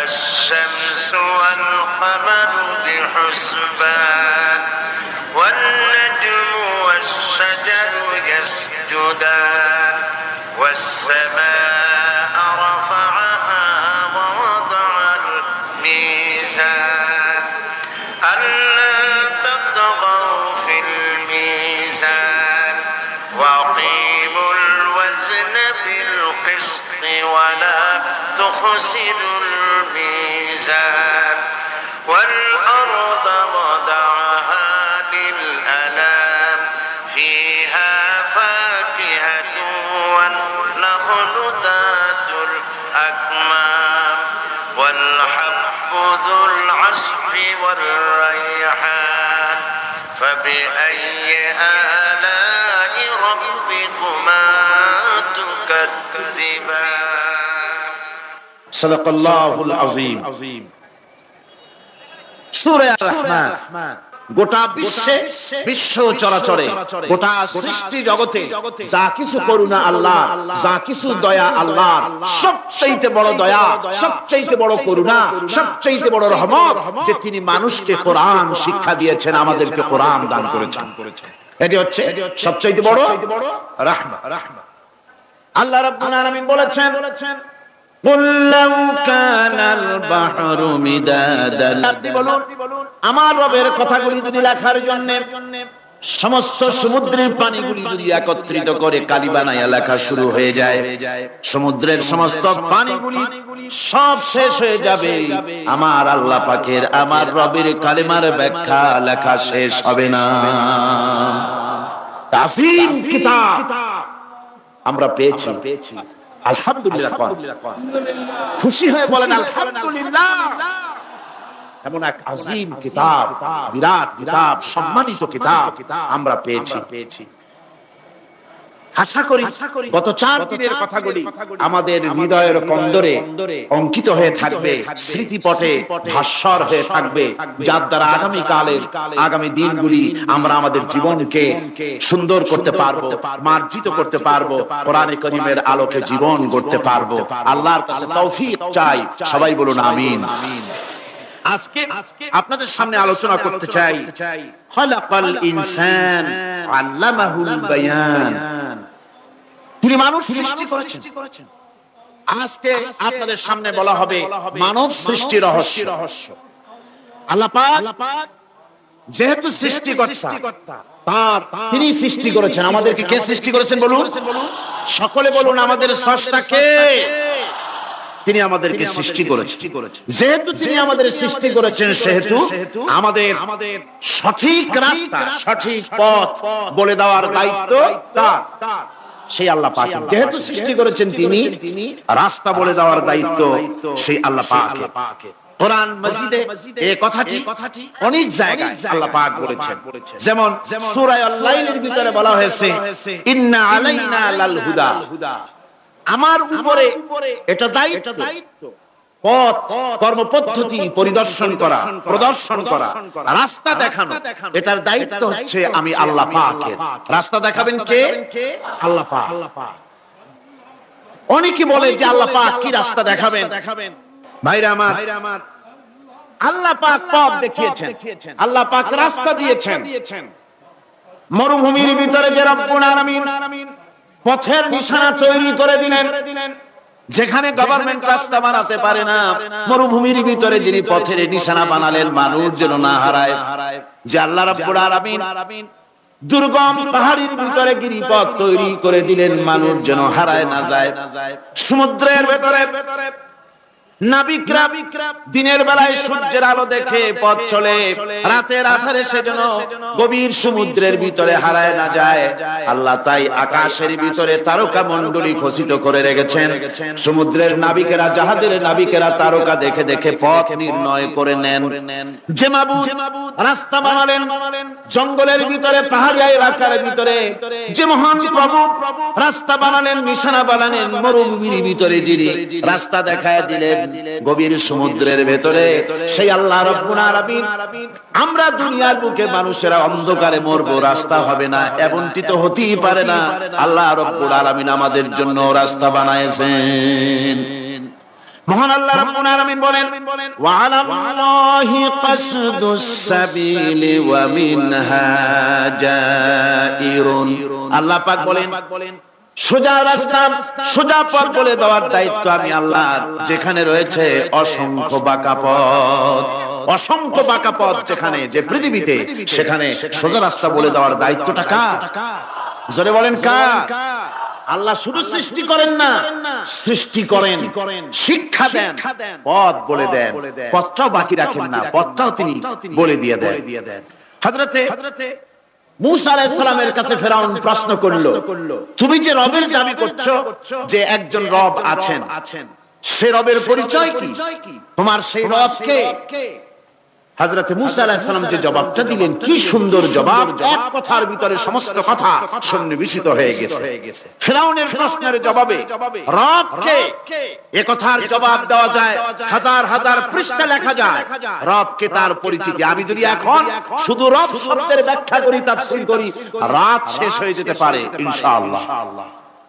الشمس والقمر بحسبان والنجم والشجر يسجدان والسماء رفعها ووضع الميزان ألا تطغوا في الميزان وأقيموا الوزن بالقسط ولا تخسروا الميزان والأرض وضعها للأنام فيها فاكهة والنخل ذات الأكمام والحب ذو العصف والريحان فبأي آلاء ربكما تكذبان صدق الله العظيم সূরা আর-রাহমান গোটা বিশ্বে বিশ্ব চরাচরে গোটা সৃষ্টি জগতে যা কিছু করুণা আল্লাহ, যা কিছু দয়া আল্লাহ, সবচেয়ে বড় দয়া, সবচেয়ে বড় করুণা, সবচেয়ে বড় রহমত যে তিনি মানুষকে কোরআন শিক্ষা দিয়েছেন, আমাদেরকে কোরআন দান করেছেন। এটি হচ্ছে সবচেয়ে বড় রাহমত। আল্লাহ রাব্বুল আলামিন বলেছেন قل لو كان البحر مدادا আমার রবের কথাগুলি যদি লেখার জন্য সমস্ত সমুদ্রের পানিগুলি যদি একত্রিত করে কালি বানায়া লেখা শুরু হয়ে যায়, সমুদ্রের সমস্ত পানিগুলি সব শেষ হয়ে যাবে, আমার আল্লাহ পাকের, আমার রবের কালেমার ব্যাখ্যা লেখা শেষ হবে না। তাসিম কিতাব আমরা পেয়েছি, আলহামদুলিল্লাহ। খুশি হয়ে বলেন আলহামদুলিল্লাহ। এমন এক আযীম কিতাব, বিরাট কিতাব, সম্মানিত কিতাব আমরা পেয়েছি। আশা করি গত 4 দিনের কথাগুলি আমাদের হৃদয়ের কন্দরে অঙ্কিত হয়ে থাকবে, স্মৃতিপটে ভাস্বর হয়ে থাকবে, যার দ্বারা আগামী দিনগুলি আমরা আমাদের জীবনকে সুন্দর করতে পারবো, মার্জিত করতে পারবো, কোরআনে কারীমের আলোকে জীবন গড়তে পারবো। আল্লাহর কাছে তৌফিক চাই, সবাই বলুন আমিন। আজকে আপনাদের সামনে আলোচনা করতে চাই খালাকাল ইনসান আল্লামাহুল বায়ান। তিনি মানুষ সৃষ্টি করেছেন। আজকে আপনাদের সামনে বলা হবে মানব সৃষ্টি রহস্য। আল্লাহ পাক যেহেতু সৃষ্টিকর্তা, তিনি সৃষ্টি করেছেন। আমাদেরকে কে সৃষ্টি করেছেন বলুন? সকলে বলুন আমাদের স্রষ্টা কে? তিনি আমাদেরকে সৃষ্টি করেছেন। যেহেতু তিনি আমাদের সৃষ্টি করেছেন, সেহেতু আমাদের সঠিক রাস্তা, সঠিক পথ বলে দেওয়ার দায়িত্ব তার। সেই আল্লাহ পাক যেহেতু সৃষ্টি করেছেন, তিনি রাস্তা বলে দেওয়ার দায়িত্ব সেই আল্লাহ পাকের। কোরআন মাজিদে এই কথাটি অনেক জায়গায় আল্লাহ পাক বলেছেন। যেমন সূরা আল-লাইলের ভিতরে বলা হয়েছে ইন্না আলাইনা লাল হুদা, আমার উপরে এটা দায়িত্ব, পথ কর্মপদ্ধতি পরিদর্শন করা, প্রদর্শন করা, রাস্তা দেখানো, এটার দায়িত্ব হচ্ছে আমি আল্লাহ পাকের। রাস্তা দেখাবেন কে? আল্লাহ পাক। অনেকে বলে যে আল্লাহ পাক কি রাস্তা দেখাবেন? ভাইরা আমার, আল্লাহ পাক পথ দেখিয়েছেন, আল্লাহ পাক রাস্তা দিয়েছেন। মরুভূমির ভিতরে যে রব্বুল আলামিন পথের নিশানা তৈরি করে দিলেন, যেখানে গভর্নমেন্ট রাস্তা বানাতে পারে না, মরুভূমির ভিতরে যিনি পথের নিশানা বানালেন মানুষ যেন না হারায়, যে আল্লাহ রাব্বুল আলামিন দুর্গম পাহাড়ের ভিতরে গিরিপথ তৈরি করে দিলেন মানুষ যেন হারায় না যায়। সমুদ্রের ভেতরে নাবিকরা দিনের বেলায় সূর্যের আলো দেখে পথ চলে, রাতের আধারে সে যেন গভীর সমুদ্রের ভিতরে হারায় না যায়। আল্লাহ তাই আকাশের ভিতরে তারকা মণ্ডলী খচিত করে রেখেছেন। সমুদ্রের নাবিকেরা, জাহাজের নাবিকেরা তারকা দেখে দেখে পথ নির্ণয় করে নেন। যে মাবুদ রাস্তা বানালেন জঙ্গলের ভিতরে, পাহাড়ি এলাকার ভিতরে, যে মহান প্রভু রাস্তা বানালেন, নিশানা বানালেন মরুভূমির ভিতরে, যিনি রাস্তা দেখায় দিলেন গভীর সমুদ্রের ভেতরে, সেই আল্লাহ রাব্বুল আলামিন। আমরা দুনিয়ার বুকে মানুষেরা অন্ধকারে মরবো, রাস্তা হবে না, এমনটি তো হতেই পারে না। আল্লাহ রাব্বুল আলামিন আমাদের জন্য রাস্তা বানায়েছেন। মহান আল্লাহ রাব্বুল আলামিন বলেন ওয়া আলাল্লাহি কাসদুস সাবিলি ওয়া মিনহা জাইরুন। আল্লাহ পাক বলেন সোজা রাস্তা সোজা পথ বলে দেওয়ার দায়িত্ব আমি আল্লাহর, যেখানে রয়েছে অসংখ্য বাঁকা পথ, অসংখ্য বাঁকা পথ যেখানে যে পৃথিবীতে, সেখানে সোজা রাস্তা বলে দেওয়ার দায়িত্বটা কার? জোরে বলেন কার? আল্লাহ শুধু সৃষ্টি করেন না, সৃষ্টি করেন, শিক্ষা দেন, পথ বলে দেন, পথটাও বাকি রাখেন না, পথটাও তিনি বলে দিয়ে দেন। হযরতে মূসা আলাইহিস সালামের কাছে ফেরাউন প্রশ্ন করলো, তুমি যে রবের দাবি করছো, যে একজন রব আছেন, সে রবের পরিচয় কি? তোমার সেই রব কে? হযরতে মূসা আলাইহিস সালাম যে জবাবটা দিলেন, কি সুন্দর জবাব! এক কথার ভিতরে সমস্ত কথা সন্নিবেশিত হয়ে গেছে। ফেরাউনের প্রশ্নের জবাবে রব কে, এ কথার জবাব দেওয়া যায়, হাজার হাজার পৃষ্ঠা লেখা যায়। রব কে, তার পরিচিতি। আমি যদি এখন শুধু রব শব্দের ব্যাখ্যা করি, তাফসীর করি, রাত শেষ হয়ে যেতে পারে, ইনশাআল্লাহ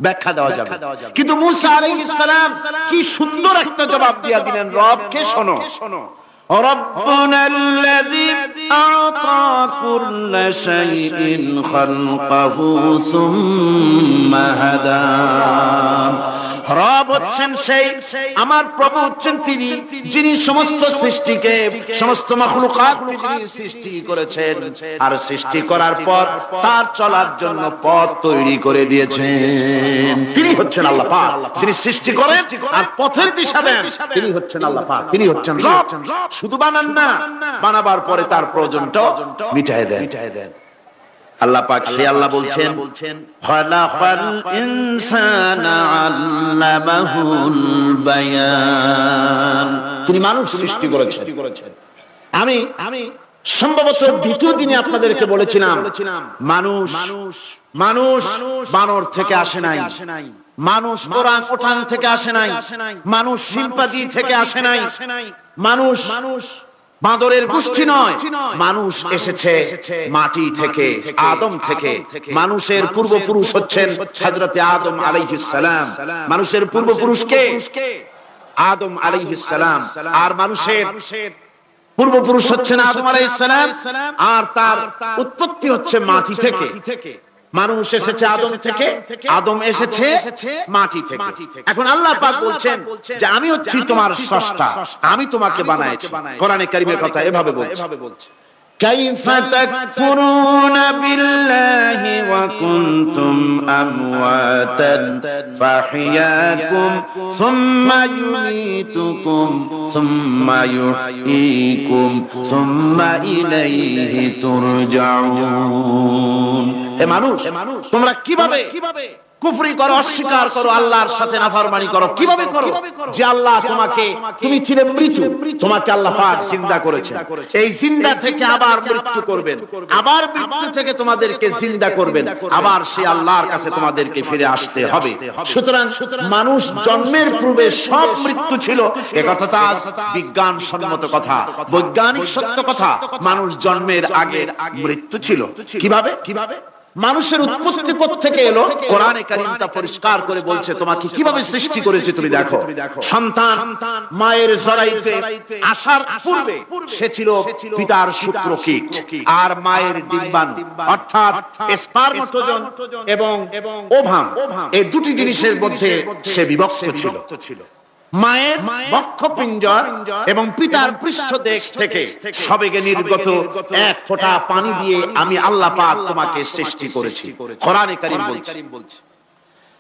ব্যাখ্যা দেওয়া যাবে। কিন্তু মূসা আলাইহিস সালাম কি সুন্দর একটা জবাব দিয়ে দিলেন, রব কে শোনো। ربنا الذي أعطى كل شيء خلقه ثم هدى। রব হচ্ছেন সেই, আমার প্রভু হচ্ছেন তিনি, যিনি সমস্ত সৃষ্টিকে, সমস্ত মাখলুকাতকে যিনি সৃষ্টি করেছেন, আর সৃষ্টি করার পর তার চলার জন্য পথ তৈরি করে দিয়েছেন। তিনি হচ্ছেন আল্লাহ পাক, যিনি সৃষ্টি করেন আর পথের দিশা দেন। তিনি হচ্ছেন আল্লাহ পাক, তিনি হচ্ছেন রব। শুধু বানান না, বানাবার পরে তার প্রয়োজনটাও মিটায় দেন। আল্লাহ পাক সে আল্লাহ বলছেন খালাকাল ইনসানা আল্লামাহুল বায়ান। তিনি মানুষ সৃষ্টি করেছেন। আমি সম্ভবত দ্বিতীয় দিনে আপনাদেরকে বলেছিলাম, মানুষ বানর থেকে আসে নাই, মানুষ ওরাং ওটাং থেকে আসে নাই, মানুষ সিম্পাজি থেকে আসে নাই, মানুষ বাঁদরের গোষ্ঠী নয়, মানুষ এসেছে মাটি থেকে, আদম থেকে। মানুষের পূর্বপুরুষ হচ্ছেন হযরতে আদম আলাইহিস সালাম। মানুষের পূর্বপুরুষকে আদম আলাইহিস সালাম, আর মানুষের পূর্বপুরুষ হচ্ছেন আদম আলাইহিস সালাম, আর তার উৎপত্তি হচ্ছে মাটি থেকে। মানুষ এসেছে আদম থেকে, আদম এসেছে মাটি থেকে। এখন আল্লাহ পাক বলছেন যে আমি হচ্ছি তোমার স্রষ্টা, আমি তোমাকে বানাইছি। কোরআনে কারীমের কথা এভাবে বলছে, কাইফা তাকফুরুনা বিল্লাহি ওয়া কুনতুম আমওয়াতান ফাহিয়াকুম সুম্মা ইউমীতুকুম সুম্মা ইউহয়ীকুম সুম্মা ইলাইহি তুরজাউন। হে মানুষ, তোমরা কিভাবে কুফরি করো, অস্বীকার করো, আল্লাহর সাথে নাফরমানি করো? কিভাবে করো? যে আল্লাহ তোমাকে, তুমি ছিলে মৃত, তোমাকে আল্লাহ পাক জিন্দা করেছেন, এই জিন্দা থেকে আবার মৃত্যু করবেন, আবার মৃত্যু থেকে তোমাদেরকে জিন্দা করবেন, আবার সেই আল্লাহর কাছে তোমাদেরকে ফিরে আসতে হবে। সুতরাং মানুষ জন্মের পূর্বে সব মৃত্যু ছিল, এ কথাটা বিজ্ঞান সম্মত কথা, বৈজ্ঞানিক সত্য কথা। মানুষ জন্মের আগে মৃত্যু ছিল। কিভাবে? মানুষের উৎপত্তি কোত্থেকে এলো? কোরআনে কারীম তা পরিষ্কার করে বলছে, তোমাকে কিভাবে সৃষ্টি করেছে তুমি দেখো। সন্তান মায়ের জরায়ুতে আসার পূর্বে সে ছিল পিতার শুক্রকীট আর মায়ের ডিম্বাণু, অর্থাৎ স্পার্মটোজোন এবং ওভাম, এই দুটি জিনিসের মধ্যে সে বিভক্ত ছিল। মায়ের বক্ষপিঞ্জর এবং পিতার পৃষ্ঠদেশ থেকে সবেগে নির্গত এক ফোঁটা পানি দিয়ে আমি আল্লাহ পাক তোমাকে সৃষ্টি করেছি। কোরআনে কারীম বলছে,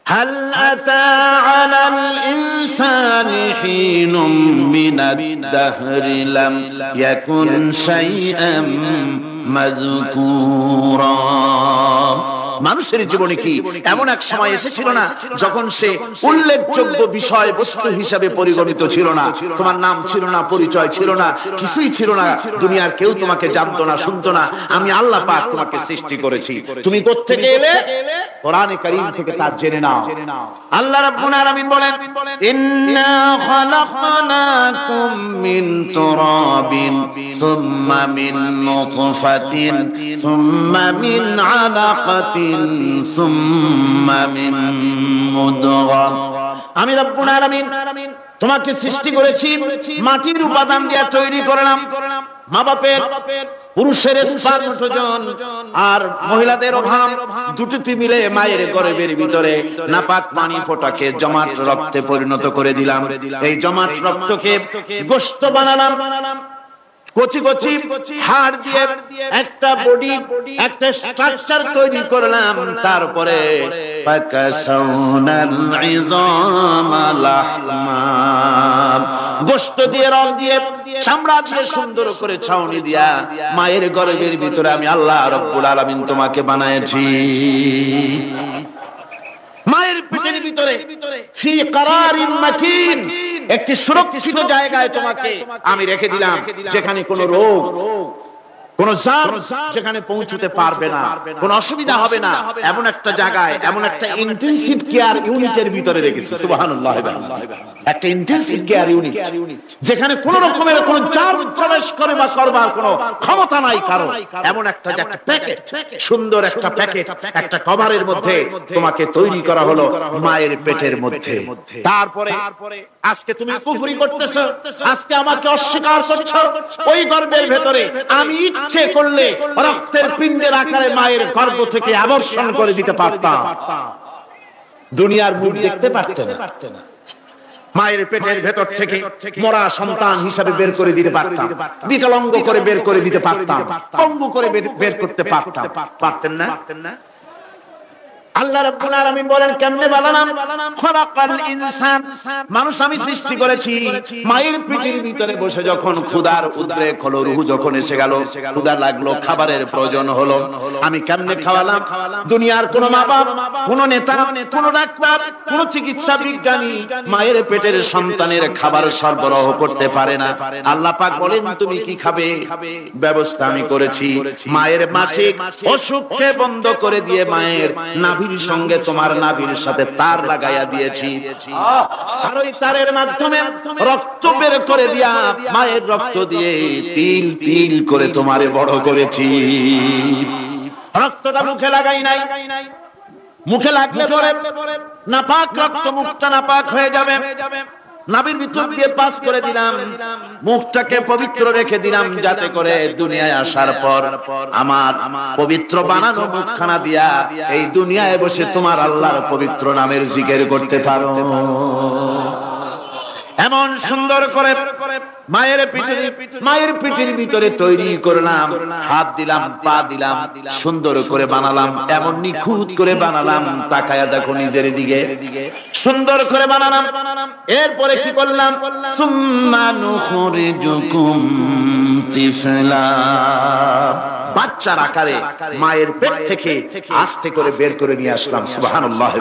হাল আতা আলাল ইনসানি হিনুম মিনাদ দাহরি লাম ইয়াকুন শাইআম মাযকুরা। মানুষের জীবনে কি এমন এক সময় এসেছিল না যখন সে উল্লেখযোগ্য বিষয় বস্তু হিসাবে পরিগণিত ছিল না? তোমার নাম ছিল না, পরিচয় ছিল না, কিছুই ছিল না, দুনিয়ার কেউ তোমাকে জানতো না, শুনতো না। আমি আল্লাহ পাক তোমাকে সৃষ্টি করেছি। তুমি কোত্থেকে এলে? কোরআনে কারীম থেকে তা জেনে নাও। আল্লাহ রাব্বুল আলামিন বলেন, ইন্না খালাকনাকুম মিন তুরাবিন সুম্মা মিন নুতফাতিন সুম্মা মিন আলাকাতিন সুম্মা মিন মুদগা। আমি রাব্বুল আলামিন তোমাকে সৃষ্টি করেছি মাটির উপাদান দিয়ে তৈরি করলাম। মা বাপের পুরুষের স্পার্মটোজন আর মহিলাদের ওভাম দুটোতে মিলে মায়ের গর্ভের ভিতরে নাপাক পানি ফোটাকে জমাট রক্তে পরিণত করে দিলাম। এই জমাট রক্তকে গোশত বানালাম, কচি কচি হাড় দিয়ে একটা বডি, একটা স্ট্রাকচার তৈরি করলাম। তারপরে ফাকাসাউনাল ইযামা লাহমা, গোশত দিয়ে রগ দিয়ে চামড়া দিয়ে সুন্দর করে ছাউনি দিয়া মায়ের গর্ভের ভিতরে আমি আল্লাহ রাব্বুল আলামিন তোমাকে বানায়েছি। মায়ের পেটের ভিতরে ফি কারারিন মাকিন, একটি সুরক্ষিত জায়গায় তোমাকে আমি রেখে দিলাম, যেখানে কোনো রোগ, কোন জার যেখানে পৌঁছতে পারবে না, কোন অসুবিধা হবে না, এমন একটা জায়গায়, এমন একটা ইন্টেনসিভ কেয়ার ইউনিটের ভিতরে রেখেছি। সুবহানাল্লাহ, একটা ইন্টেনসিভ কেয়ার ইউনিট যেখানে কোন রকমের কোন জার প্রবেশ করে বা করবার কোন ক্ষমতা নাই কারো। এমন একটা প্যাকেট, সুন্দর একটা প্যাকেট, একটা কভারের মধ্যে তোমাকে তৈরি করা হলো মায়ের পেটের মধ্যে। তারপরে আজকে তুমি কুফরি করতেছো, আজকে আমাকে অস্বীকার করছো। ওই গর্ভের ভেতরে আমি ইচ্ছে করলে রক্তের পিণ্ডের আকারে মায়ের গর্ভ থেকে আবর্ষণ করে দিতে পারতাম, দুনিয়ার মুখ দেখতে পারতে না। মায়ের পেটের ভেতর থেকে মরা সন্তান হিসাবে বের করে দিতে পারতাম, বিকলাঙ্গ করে বের করে দিতে পারতাম, পঙ্গু করে বের করতে পারতাম। পারতেন না? আল্লাহ রাব্বুল আলামিন বলেন কেমনে বানালাম? খলাকাল ইনসান, মানুষ আমি সৃষ্টি করেছি মায়ের পেটের ভিতরে বসে। যখন ক্ষুধার উদ্রেক হলো, রূহ যখন এসে গেল, ক্ষুধা লাগলো, খাবারের প্রয়োজন হলো, আমি কেমনে খাওয়ালাম? দুনিয়ার কোন মা বাপ, কোন নেতা, কোন ডাক্তার, কোন চিকিৎসা বিজ্ঞানী মায়ের পেটের সন্তানের খাবার সরবরাহ করতে পারে না। আল্লাহ পাক বলেন তুমি কি খাবে? ব্যবস্থা আমি করেছি। মায়ের মাসিক অসুখকে বন্ধ করে দিয়ে মায়ের নাভির সঙ্গে তোমার নাভির সাথে তার লাগাইয়া দিয়েছি, আর ওই তারের মাধ্যমে রক্ত বের করে দিয়া মায়ের রক্ত দিয়ে তিল তিল করে তোমারে বড় করেছি। রক্তটা মুখে লাগাই নাই, মুখে লাগলে পরে নাপাক রক্ত মুখটা নাপাক হয়ে যাবে। নাভির ভিতর দিয়ে পাস করে দিলাম, মুখটাকে পবিত্র রেখে দিলাম, যাতে করে দুনিয়ায় আসার পর আমার পবিত্র বানানো মুখখানা দিয়া এই দুনিয়ায় বসে তোমার আল্লাহর পবিত্র নামের জিকির করতে পারো। এমন সুন্দর করে মায়ের পিঠের ভিতরে তৈরি করলাম, হাত দিলাম, পা দিলাম, সুন্দর করে বানালাম, এমন নিখুঁত করে বানালাম। তাকায়া দেখো নিজের দিকে, সুন্দর করে বানালাম। এরপরে কি করলাম? সুম্মা নুখরিজুকুম তিফলা, বাচ্চার আকারে মায়ের পেট থেকে আস্তে করে বের করে নিয়ে আসলাম। সুবহানাল্লাহ,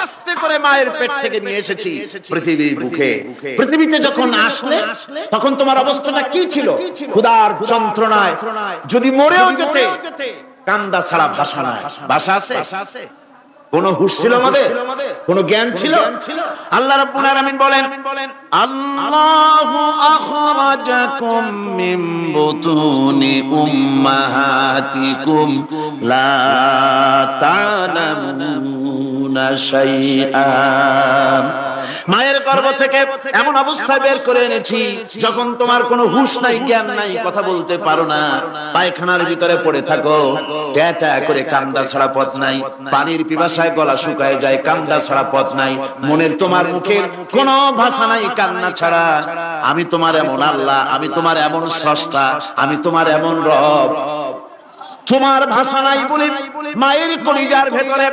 আস্তে করে মায়ের পেট থেকে নিয়ে এসেছি পৃথিবীর বুকে। পৃথিবীতে যখন আসলে তখন তোমার অবস্থাটা কি ছিল? ক্ষুধার যন্ত্রণায় যদি মরেও যেতে, কান্দা ছাড়া ভাষা নাই। ভাষা আছে? কোন হুঁশ ছিল আমাদের? কোন জ্ঞান ছিল? আল্লাহ রাব্বুল আলামিন বলেন আল্লাহু আখরাজাকুম মিন বুতুনি উম্মাহাতিকুম লা তা'লামুনা শাইআ, মায়ের গর্ভ থেকে এমন অবস্থায় বের করে এনেছি যখন তোমার কোনো হুঁশ নাই, জ্ঞান নাই, কথা বলতে পারো না, পায়খানার ভিতরে পড়ে থাকো, ট্যাটা করে কান্দা ছাড়া পথ নাই, পানির পিপাসায় গলা শুকায় যায়, কান্দা ছাড়া পথ নাই, মনের তোমার মুখের কোনো ভাষা নাই কান্না ছাড়া। আমি তোমার এমন আল্লাহ, আমি তোমার এমন স্রষ্টা, আমি তোমার এমন রব। তোমার ভাষা নাই বলে মায়ের কলিজার ভেতরে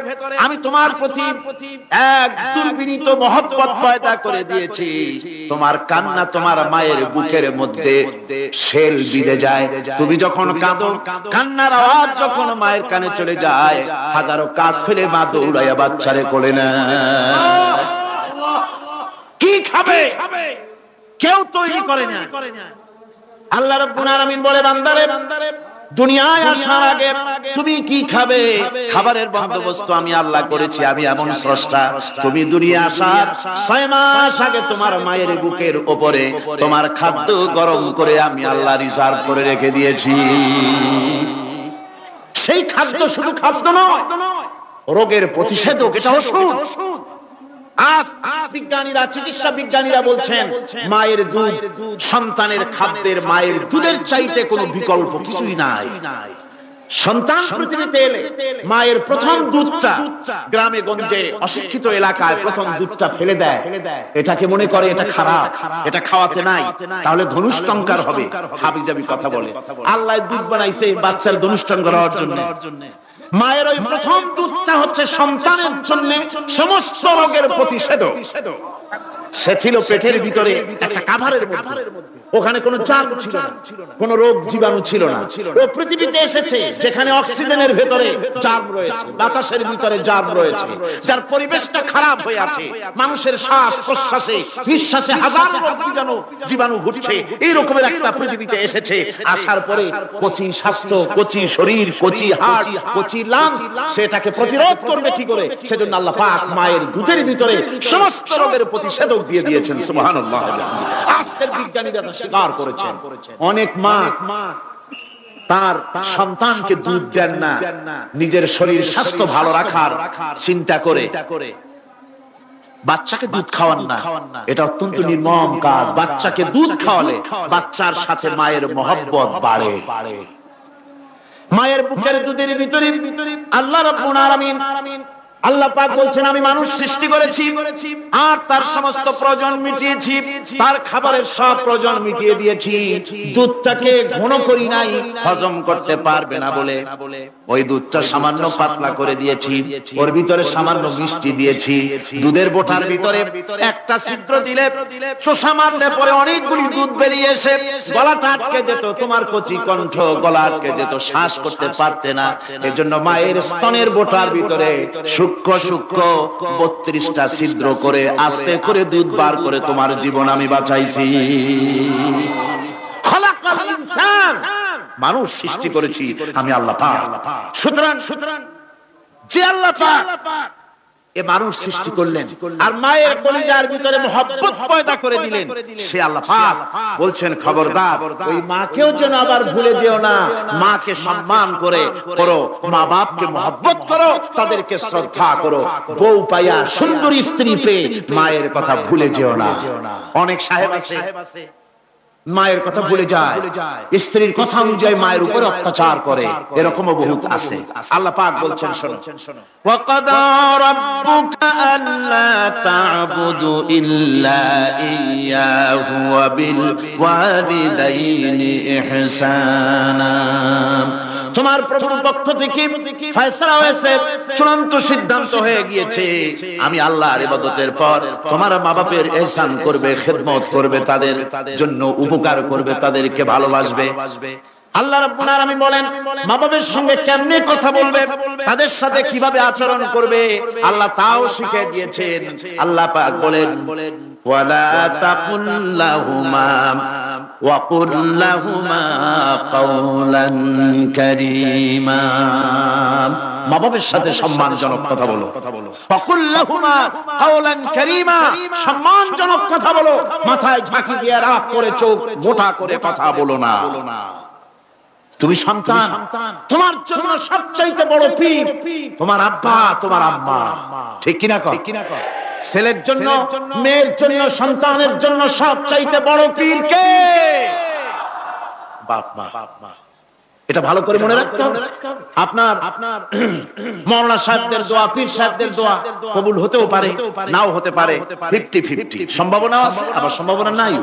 আমি তোমার প্রতি এক দুর্বিনীত মহব্বত পয়দা করে দিয়েছি। তোমার কান্না তোমার মায়ের বুকের মধ্যে শেল বিঁধে যায়। তুমি যখন কাঁদো, কান্নার আওয়াজ যখন মায়ের কানে চলে যায়, হাজারো কাজ ফেলে মা দৌড়াইয়া বাচ্চারে কোলে নেয়। কি খাবে কেউ তৈরি করে না। আল্লাহ রাব্বুল আলামিন বলে বান্দারে, দুনিয়ায় আসার আগে তুমি কি খাবে, খাবারের বন্দোবস্ত আমি আল্লাহ করেছি। আমি এমন স্রষ্টা, তুমি দুনিয়া আসার 6 মাস আগে তোমার মায়ের বুকের উপরে তোমার খাদ্য গরম করে আমি আল্লাহ রিজার্ভ করে রেখে দিয়েছি। সেই খাদ্য শুধু খাদ্য নয়, রোগের প্রতিষেধক, এটা ওষুধ। আজ বিজ্ঞানীরা, চিকিৎসা বিজ্ঞানীরা বলছেন মায়ের দুধ সন্তানের খাদ্যের, মায়ের দুধের চাইতে কোনো বিকল্প কিছুই নাই। সন্তান পৃথিবীতে এলে মায়ের প্রথম দুধটা গ্রামে গঞ্জে অশিক্ষিত এলাকায় প্রথম দুধটা ফেলে দেয়, এটাকে মনে করে এটা খারাপ, এটা খাওয়াতে নাই, তাহলে ধনুষ্টঙ্কার হবে, হাবিজাবি কথা বলে। আল্লাহ দুধ বানাইছে বাচ্চার ধনুষ্টঙ্কার হওয়ার জন্য। মায়ের ওই প্রথম দুধটা হচ্ছে সন্তানের জন্য সমস্ত রোগের প্রতিষেধক। সে ছিল পেটের ভিতরে একটা কাভারের মধ্যে, ওখানে কোনো জার্ম ছিল না, কোনো রোগ জীবাণু ছিল না। ও পৃথিবীতে এসেছে যেখানে অক্সিজেনের ভেতরে জার্ম রয়েছে, বাতাসের ভিতরে জার্ম রয়েছে, যার পরিবেশটা খারাপ হয়ে আছে, মানুষের শ্বাস প্রশ্বাসে নিঃশ্বাসে হাজার রোগ জীবাণু ঘুরছে, এই রকমের একটা পৃথিবীতে এসেছে। আসার পরে কচি স্বাস্থ্য, কচি শরীর, কচি হার্ট, কচি লাংস, সেটাকে প্রতিরোধ করবে কি করে? সেজন্য আল্লাহ পাক মায়ের দুধের ভিতরে সমস্ত রোগের প্রতিষেধক দিয়ে দিয়েছেন। সুবহানাল্লাহ। আজকের বিজ্ঞানীরা স্বীকার করেছেন অনেক মা তার সন্তানকে দুধ দেন না নিজের শরীর স্বাস্থ্য ভালো রাখার চিন্তা করে, বাচ্চাকে দুধ খাওয়ান না। এটা অত্যন্ত নির্মম কাজ। বাচ্চাকে দুধ খাওয়ালে বাচ্চার সাথে মায়ের মহব্বত বাড়ে। মায়ের বুকের দুধের ভিতরে আল্লাহ রাব্বুল আলামিন, আল্লাহ পাক বলছেন আমি মানুষ সৃষ্টি করেছি আর তার সমস্ত প্রয়োজন মিটিয়েছি, তার খাবারের সব প্রয়োজন মিটিয়ে দিয়েছি। দুধটাকে ঘন করি নাই, হজম করতে পারবে না বলে ওই দুধটা সামান্য পাতলা করে দিয়েছি, ওর ভিতরে সামান্য মিষ্টি দিয়েছি। দুধের বোটার ভিতরে একটা ছিদ্র দিলে চোষা মারলে পরে অনেকগুলি দুধ বেরিয়ে এসে গলাটা আটকে যেত, তোমার কচি কণ্ঠ গলা আটকে যেত, শ্বাস করতে পারতে না। এজন্য মায়ের স্তনের বোটার ভিতরে সূক্ষ্ম সূক্ষ্ম 32টা ছিদ্র করে আস্তে করে দুধ বার করে তোমার জীবন আমি বাঁচাইছি। খলাকাল ইনসান, মানুষ সৃষ্টি করেছি আমি আল্লাহ পাক। সুতরাং যে আল্লাহ পাক এ মানুষ সৃষ্টি করলেন আর মায়ের কলিজার ভিতরে মহব্বত পয়দা করে দিলেন, সে আল্লাহ পাক বলছেন খবরদার ওই মাকেও যেন আবার ভুলে যেও না। মাকে সম্মান করে করো, মা বাপকে মহব্বত করো, তাদেরকে শ্রদ্ধা করো। বউ পাইয়া সুন্দরী স্ত্রী পেয়ে মায়ের কথা ভুলে যেও না। অনেক সাহেব আছে মায়ের কথা ভুলে যায়, স্ত্রীর কথা অনুযায়ী মায়ের উপর অত্যাচার করে, এরকমও বহুত আছে। আল্লাহ পাক বলছেন শোনো, ওয়াকাদা রাব্বুকা আল্লা তা'বুদু ইল্লা ইয়্যাহু ওয়া বিল ওয়ালিদাইনি ইহসানা। তোমার প্রভুর পক্ষ থেকে ফয়সালা হয়েছে, চূড়ান্ত সিদ্ধান্ত হয়ে গিয়েছে, আমি আল্লাহর ইবাদতের পর তোমার মা বাপের ইহসান করবে, খেদমত করবে, তাদের জন্য উপকার করবে, তাদেরকে ভালোবাসবে। আল্লাহ রাব্বুল আলামিন বলেন মা বাবার সঙ্গে কেমনে কথা বলবে, তাদের সাথে কিভাবে আচরণ করবে, আল্লাহ তাও শিখিয়ে দিয়েছেন। আল্লাহ পাক বলেন ওয়ালা তাকুল লাহুমা ওয়া কুল লাহুমা কাওলান কারীমা। মা বাবার সাথে সম্মানজনক কথা বলো। ওয়াকুল লাহুমা কাওলান কারীমা, সম্মানজনক কথা বলো, মাথায় ঝাঁকি দিয়ে রাগ করে চোখ মোটা করে কথা বলো না। তুমি সন্তান, তোমার জন্য সবচাইতে বড় পীর তোমার আব্বা তোমার আম্মা, ঠিক কিনা কর? ছেলের জন্য, মেয়ের জন্য, সন্তানের জন্য সবচাইতে বড় পীর কে? বাপ মা। এটা ভালো করে মনে রাখতে হবে। আপনার মাওলানা সাহেবদের দোয়া, পীর সাহেবদের দোয়া কবুল হতেও পারে, নাও হতে পারে, 50-50 সম্ভাবনা আছে, আবার সম্ভাবনা নাই।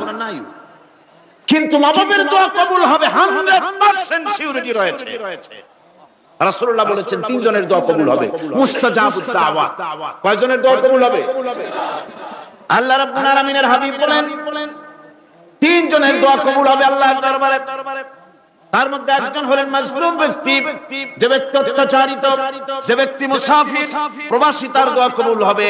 কিন্তু মা বাবার দোয়া কবুল হবে 100% সিউরিটি রয়েছে। রাসূলুল্লাহ বলেছেন 3 জনের দোয়া কবুল হবে, মুস্তাজাবুদ দাওয়াত। কয়জনের দোয়া কবুল হবে? আল্লাহ রাব্বুল আলামিনের হাবিব বলেন 3 জনের দোয়া কবুল হবে আল্লাহর দরবারে। তার মধ্যে একজন হলেন মাজলুম ব্যক্তি, যে ব্যক্তি অত্যাচারিত, যে ব্যক্তি মুসাফির, প্রবাসী, তার দোয়া কবুল হবে।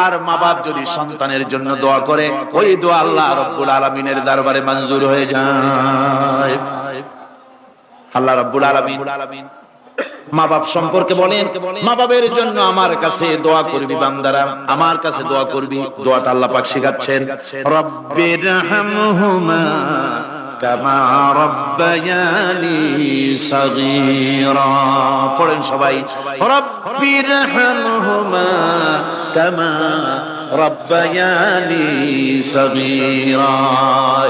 আর মা বাপ যদি সন্তানের জন্য দোয়া করে, ওই দোয়া আল্লাহ রাব্বুল আলামিনের দরবারে মঞ্জুর হয়ে যায়। আল্লাহ রাব্বুল আলামিন মা বাপ সম্পর্কে বলেন মা বাবের জন্য আমার কাছে দোয়া করবি বান্দারা, আমার কাছে দোয়া করবি। দোয়াটা আল্লাহ পাক শিখাচ্ছেন, রব্বিরহামহুমা কামা রাব্বায়ানি সাগীরা। পড়েন সবাই, রাব্বিরহামহুমা কামা রাব্বায়ানি সাগীরা।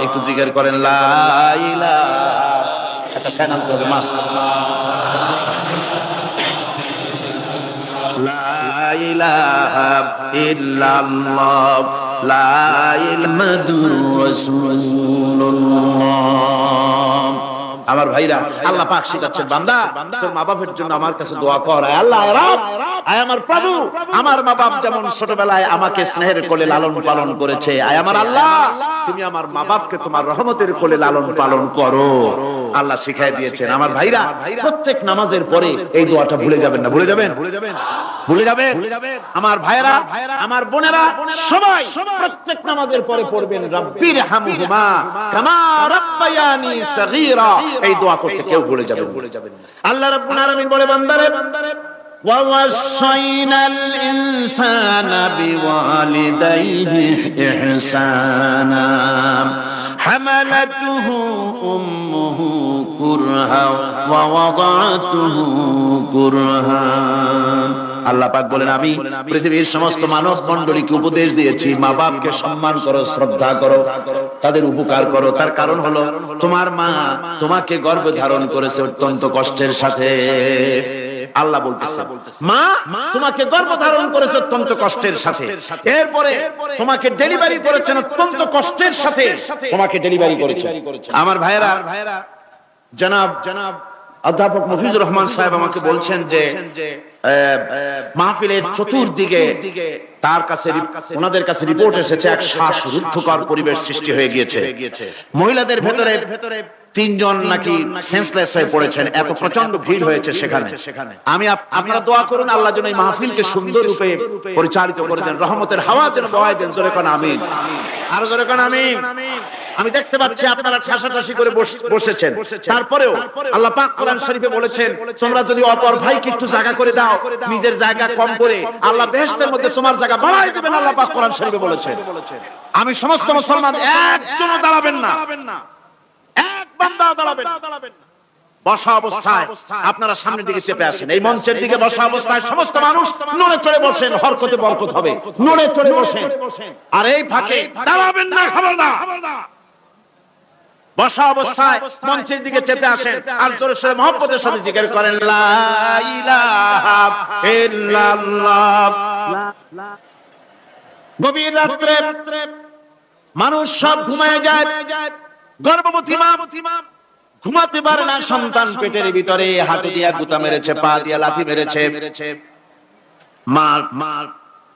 একটু জিকির করেন লা ইলাহা। একটা ফ্যান আনতে হবে, মাস্ক। লা ইলাহা ইল্লাল্লাহ লা ইলাহা রাসূলুল্লাহ। আমার ভাইরা, আল্লাহ পাক শিখাচ্ছেন, বান্দা তোর মা বাপের জন্য আমার কাছে দোয়া কর। আল্লাহ রব, আয় আমার প্রভু, আমার মা বাপ যেমন ছোটবেলায় আমাকে স্নেহের কোলে লালন পালন করেছে, আয় আমার আল্লাহ তুমি আমার মা বাপকে তোমার রহমতের কোলে লালন পালন করো। আল্লাহ শিখাই দিয়েছেন। আমার ভাইরা, প্রত্যেক নামাজের পরে এই দোয়াটা ভুলে যাবেন না। ভুলে যাবেন? ভুলে যাবেন? আমার ভাইরা, আমার বোনেরা, সবাই প্রত্যেক নামাজের পরে পড়বেন, রাব্বিরহামহুমা কামা রাব্বায়ানি সাগীরা। এই দোয়া করতে কেউ ভুলে যাবেন না। আল্লাহ রাব্বুল আলামিন বলে, বান্দারে وَوَصَّيْنَا الْإِنسَانَ بِوَالِدَيْهِ إِحْسَانًا حَمَلَتْهُ أُمُّهُ كُرْهًا وَوَضَعَتْهُ كُرْهًا। আল্লাহ পাক বলেন, আমি পৃথিবীর সমস্ত মানব মণ্ডলীকে উপদেশ দিয়েছি, মা বাপকে সম্মান করো, শ্রদ্ধা করো, তাদের উপকার করো। তার কারণ হলো তোমার মা তোমাকে গর্ভে ধারণ করেছে অত্যন্ত কষ্টের সাথে। আল্লাহ বলতেছে, মা তোমাকে গর্ভধারণ করেছে অত্যন্ত কষ্টের সাথে, এরপরে তোমাকে ডেলিভারি করেছেন অত্যন্ত কষ্টের সাথে, তোমাকে ডেলিভারি করেছে। আমার ভাইরা, জনাব অধ্যাপক মফিজুর রহমান সাহেব আমাকে বলছেন যে মাহফিলের চতুর্দিকে তার কাছে, ওনাদের কাছে রিপোর্ট এসেছে এক শ্বাসরুদ্ধকর পরিবেশ সৃষ্টি হয়ে গিয়েছে। মহিলাদের ভেতরে 3 জন নাকি সেন্সলেস হয়ে পড়েছেন, এত প্রচন্ড ভিড় হয়েছে সেখানে। আপনারা দোয়া করুন আল্লাহ যেন এই মাহফিলকে সুন্দর রূপে পরিচালিত করে দেন, রহমতের হাওয়া যেন বহায় দেন। জোরে কোন আমিন, আরো জোরে কোন আমিন। আমি দেখতে পাচ্ছি আপনারা ঠাসাঠাসি করে বসেছেন, তারপরেও আল্লাহ পাক কোরআন শরীফে বলেছেন, তোমরা যদি অপর ভাইকে একটু জায়গা করে দাও, নিজের জায়গা কম করে আল্লাহ বেহেশতের মধ্যে তোমার জায়গা বাড়াই দেবেন। আল্লাহ পাক কোরআন শরীফে বলেছেন। আমি সমস্ত মুসলমান একজনও দাঁড়াবেন না, এক বান্দা দাঁড়াবেন না। বসা অবস্থায় আপনারা সামনের দিকে চেপে আসেন, এই মঞ্চের দিকে বসা অবস্থায় সমস্ত মানুষ নড়ে চড়ে বসেন, হরকতে বরকত হবে, নড়ে চড়ে বসেন। আর এই ফাঁকে দাঁড়াবেন না, খবরদার। বসা অবস্থায় মঞ্চের দিকে চেপে আসেন আর জোরে সোরে মহব্বতের সাথে জিকির করেন, লা ইলাহা ইল্লাল্লাহ। গভীর রাত্রে মানুষ সব ঘুমিয়ে যায়, গর্ভবতী মা ঘুমাতে পারে না, সন্তান পেটের ভিতরে হাঁটু দিয়া গুতা মেরেছে, পা দিয়া লাথি মেরেছে। মা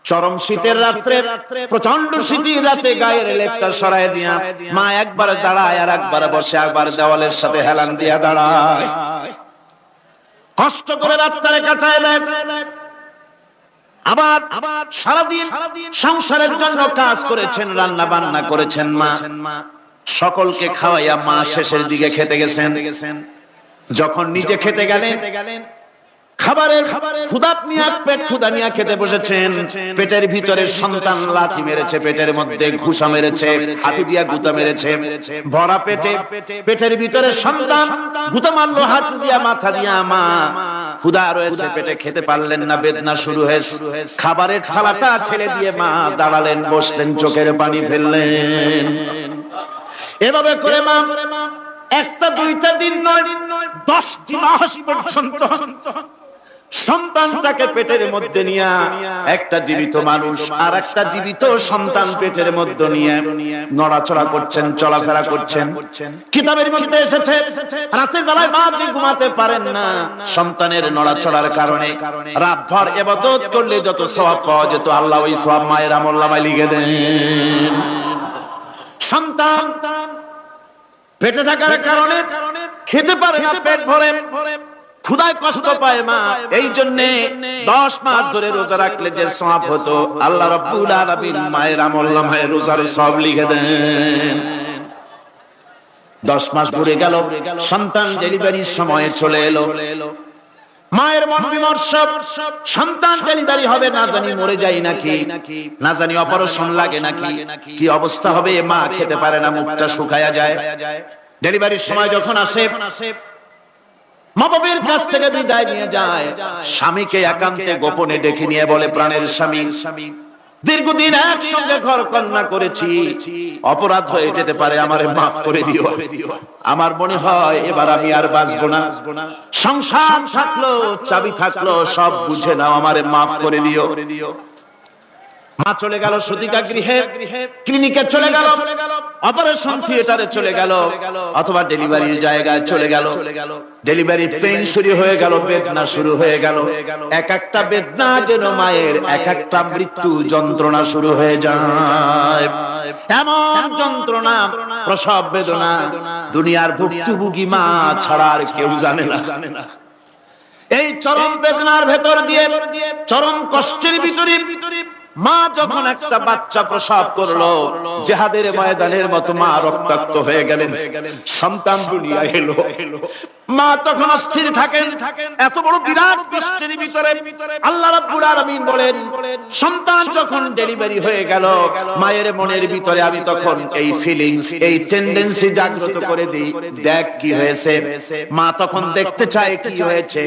চরম শীতের রাত্রে, প্রচন্ড শীতের রাতে গায়ের লেপটা সরায় দিয়া মা একবার দাঁড়ায় আর একবার বসে, একবার দেওয়ালের সাথে হেলান দিয়া দাঁড়ায়, কষ্ট করে রাতটারে কাটায় দেয়। আবার সারাদিন সংসারের জন্য কাজ করেছেন, রান্না বান্না করেছেন মা, সকলকে খাওয়াইয়া মা শেষের দিকে খেতে গেছেন। যখন নিজে খেতে গেলেন, খাবারের ক্ষুধাত নিয়ে পেট ক্ষুধা নিয়ে খেতে বসেছেন, পেটের ভিতরে সন্তান লাথি মেরেছে, পেটের মধ্যে ঘুষা মেরেছে, হাঁটু দিয়া গুতা মেরেছে, ভরা পেটে পেটের ভিতরে সন্তান গুতা মারলো হাঁটু দিয়া, মাথা দিয়া। মা ক্ষুধা রয়েছে, পেটে খেতে পারলেন না, বেদনা শুরু হয়েছে। খাবারের থালাটা ছেড়ে দিয়ে মা দাঁড়ালেন, বসলেন, চোখের পানি ফেললেন। এভাবে করে মা একটা দুইটা দিন নয়, 10টি মাস পর্যন্ত সন্তানটাকে পেটের মধ্যে নিয়ে, একটা জীবিত মানুষ আর একটা জীবিত সন্তান পেটের মধ্যে নিয়ে নড়াচড়া করছেন, চলাফেরা করছেন। কিতাবের মধ্যে এসেছে রাতের বেলায় মা যে ঘুমাতে পারেন না, সন্তানের নড়াচড়ার কারণে রাতভর ইবাদত করলে যত সওয়াব পাওয়া যেত, আল্লাহ ওই সওয়াব মায়ের আমলনামায় লিখে দেন। সন্তান পেটে থাকার কারণে খেতে পারে না, পেট ভরে ক্ষুধায় কষ্ট পায় মা, এই জন্য 10 মাস ধরে রোজা রাখলে যে সওয়াব হতো, আল্লাহ রাব্বুল আলামিন মায়ের আমলনামায় রোজার সওয়াব লিখে দেন। 10 মাস ঘুরে গেল, সন্তান ডেলিভারির সময় চলে এলো, মায়ের মন বিমর্ষ, সন্তান ডেলিভারি হবে, না জানি মরে যায় নাকি, না জানি অপারেশন লাগে নাকি, কি অবস্থা হবে। মা খেতে পারে না, মুখটা শুকায়া যায়। ডেলিভারির সময় যখন আসে, মা বাবার কাছ থেকে বিদায় নিয়ে যায়, স্বামীকে একান্তে গোপনে ডেকে নিয়ে বলে, প্রাণের স্বামী, দীর্ঘদিন একসঙ্গে ঘর কন্যা করেছি, অপরাধ হয়ে যেতে পারে, আমারে মাফ করে দিও। আমার মনে হয় এবার আমি আর বাঁচবো না, সংসার থাকলো চাবি থাকলো সব বুঝে নাও, আমারে মাফ করে দিও। মা চলে গেল সতিকা গৃহে, ক্লিনিকে চলে গেল, অপারেশন থিয়েটারে চলে গেল, অথবা ডেলিভারির জায়গায় চলে গেল। ডেলিভারি পেইন শুরু হয়ে গেল, বেদনা শুরু হয়ে গেল। এক একটা বেদনা যেন মায়ের এক একটা মৃত্যু যন্ত্রণা শুরু হয়ে যায়। এমন যন্ত্রণা, প্রসব বেদনা দুনিয়ার ভুক্তভোগী মা ছাড়া আর কেউ জানে না। এই চরম বেদনার ভেতর দিয়ে, চরম কষ্টের ভিতরে মা যখন একটা বাচ্চা প্রসব করলো, জিহাদের ময়দানের মতো মা রক্তাক্ত হয়ে গেলেন, সন্তান দুনিয়ায় এলো। মা তখন অস্থির থাকেন, এত বড় বিরাট কষ্টের ভিতরে আল্লাহ রাব্বুল আলামিন বলেন, সন্তান যখন ডেলিভারি হয়ে গেল, মায়ের মনের ভিতরে আমি তখন এই ফিলিংস, এই টেন্ডেন্সি জাগ্রত করে দিই, দেখ কি হয়েছে। মা তখন দেখতে চায় কি হয়েছে।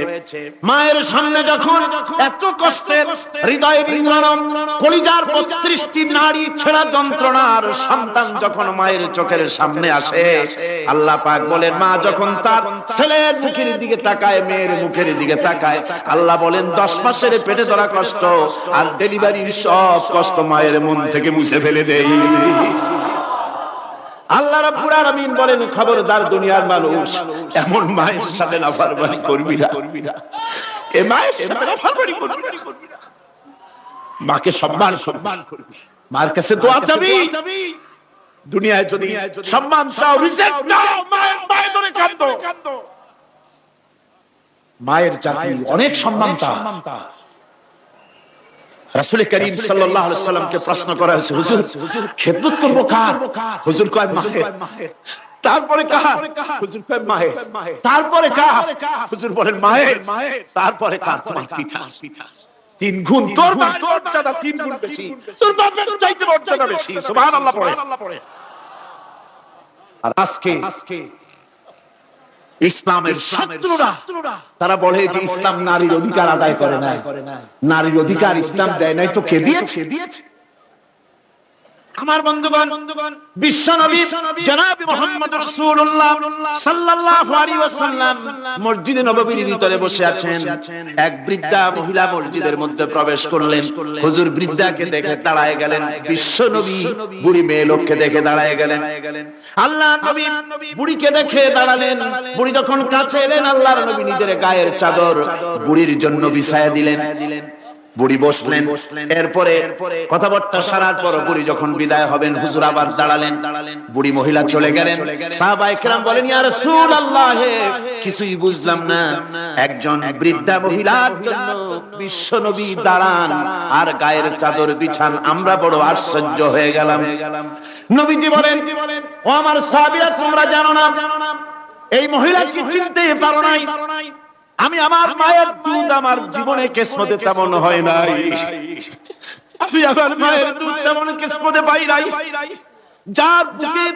মায়ের সামনে যখন এত কষ্টের, হৃদয় বিঙ্গলন, কলিজার ৩২টি নাড়ি ছেঁড়া যন্ত্রণার সন্তান যখন মায়ের চোখের সামনে আসে, আল্লাহ পাক বলেন, মা যখন তার ছেলের মুখের দিকে তাকায়, মেয়ের মুখের দিকে তাকায়, আল্লাহ বলেন ১০ মাসের পেটে ধরা কষ্ট আর ডেলিভারির সব কষ্ট মায়ের মন থেকে মুছে ফেলে দেই। আল্লাহ রাব্বুল আলামিন বলেন, খবরদার দুনিয়ার মানুষ, এমন মায়ের সাথে নাফরমানি করবি না, এ মায়ের সাথে নাফরমানি করবি না। মাকে সম্মান করবি, মার কাছে দোয়া চাবি। দুনিয়ায় যদি সম্মান চাও, রিজেক্ট দাও, মায়ের ধরে কাঁদো। মায়ের জাতি অনেক সম্মান তার। রাসূল করিম সাল্লাল্লাহু আলাইহি সাল্লামকে প্রশ্ন করা হয়েছে, হুজুর খেদমত করব কার? হুজুর কয় মায়ের। তারপরে কার? হুজুর কয় মায়ের। তারপরে কার? হুজুর বলেন মায়ের। তারপরে কার? তোমার পিতা। ৩ গুণ তোর মর্যাদা, ৩ গুণ বেশি, তোর বাপের চাইতে মর্যাদা বেশি। সুবহানাল্লাহ পড়ে। আর আজকে ইসলামের শত্রুরা তারা বলে যে ইসলাম নারীর অধিকার আদায় করে নাই, নারীর অধিকার ইসলাম দেয় নাই, তো কে দিয়েছে? আমার বন্ধুগণ, বিশ্বনবী জনাব মুহাম্মদ রাসূলুল্লাহ সাল্লাল্লাহু আলাইহি ওয়াসাল্লাম মসজিদে নববীর ভিতরে বসে আছেন। এক বৃদ্ধা মহিলা মসজিদের মধ্যে প্রবেশ করলেন। হুজুর বৃদ্ধাকে দেখে দাঁড়ায় গেলেন, বিশ্বনবী বুড়ি মেয়ে লোককে দেখে দাঁড়ায় গেলেন। আল্লাহর নবী বুড়িকে দেখে দাঁড়ালেন। বুড়ি যখন কাছে এলেন, আল্লাহর নবী নিজের গায়ের চাদর বুড়ির জন্য বিছায়া দিলেন। বুড়ি বসলেন। এরপরে কথাবার্তা সারার পর বুড়ি যখন বিদায় হবেন, হুজুর আবার দাঁড়ালেন। বুড়ি মহিলা চলে গেলেন। সাহাবায়ে কেরাম বলেন, ইয়া রাসূলুল্লাহ, কিছুই বুঝলাম না, একজন বৃদ্ধা মহিলার জন্য বিশ্বনবী দাঁড়ান আর গায়ের চাদর বিছান, আমরা বড় আশ্চর্য হয়ে গেলাম। নবীজি বলেন, ও আমার সাহাবীরা, তোমরা জানো না এই মহিলা কি চিনতে পারো নাই? আমি আমার মায়ের দুধ আমার জীবনে কিসমতে তেমন হয় নাই, আমি আমার মায়ের দুধ তেমন কিসমতে পাই নাই। যার বুকে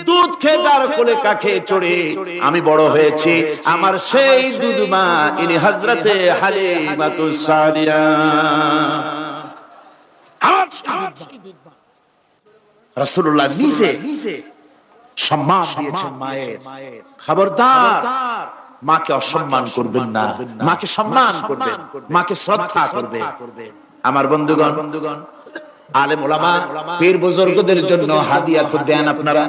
দুধ খেয়ে, যার কোলে কাকে চড়ে আমি বড় হয়েছি, আমার সেই দুধ মা ইনি হযরতে হালিমাতুস সাদিয়া। রাসূলুল্লাহ নিজে সম্মান দিয়েছেন মায়ের। খবরদার মাকে অসম্মান করবেন না, মাকে সম্মান করবেন, মাকে শ্রদ্ধা করবেন। আমার বন্ধুগণ, আলেম ওলামা পীর বুজুর্গদের জন্য হাদিয়া তো দেন আপনারা,